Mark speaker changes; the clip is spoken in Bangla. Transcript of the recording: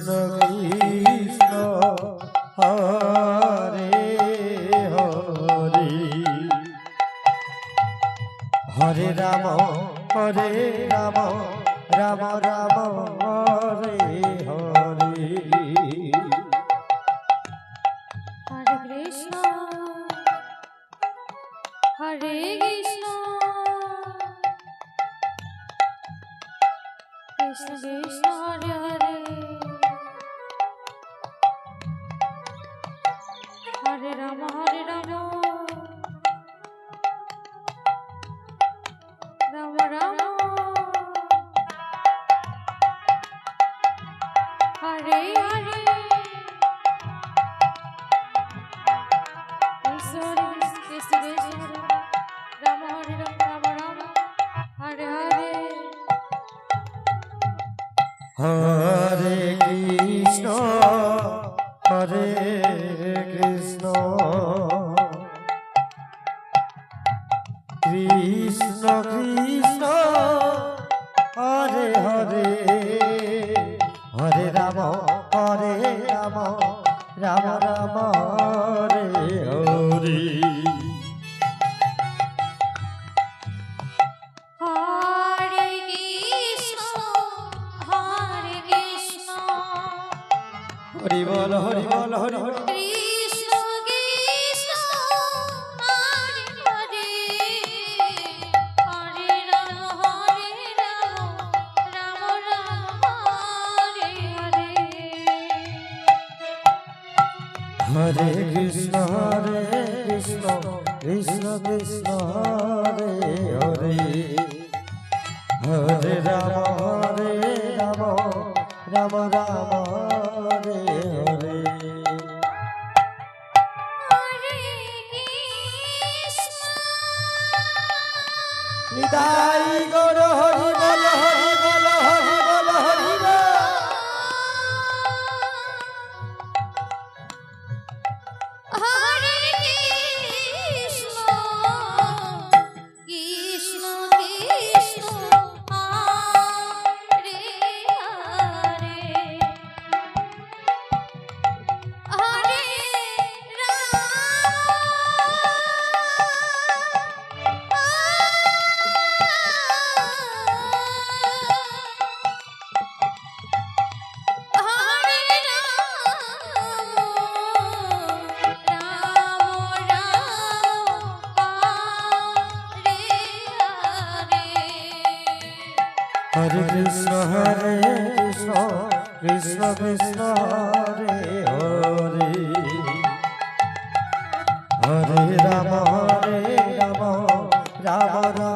Speaker 1: কৃষ্ণ কৃষ্ণ হরে হরে হরে রাম রাম রাম হরে হরে
Speaker 2: হরে কৃষ্ণ হরে কৃষ্ণ কৃষ্ণ কৃষ্ণ হরে হরে হরে রাম রাম রাম হরে হরে
Speaker 1: হরে কৃষ্ণ হরে কৃষ্ণ কৃষ্ণ কৃষ্ণ হরে হরে হরে রাম রাম রাম হরে হরে হরি বল হরি বল হরি বল
Speaker 2: কৃষ্ণ কৃষ্ণ হরে হরে হরে রাম রাম রাম হরে হরে
Speaker 1: হরে কৃষ্ণ কৃষ্ণ কৃষ্ণ হরে হরে হরে রাম রাম রাম হরে হরে নিতাই গৌর হরি বল হরি বল হরি বল হরি বল
Speaker 2: হরে কৃষ্ণ কৃষ্ণ কৃষ্ণ হরে হরে হরে
Speaker 1: হরে কৃষ্ণ কৃষ্ণ কৃষ্ণ হরে হরে হরে রাম রাম রাম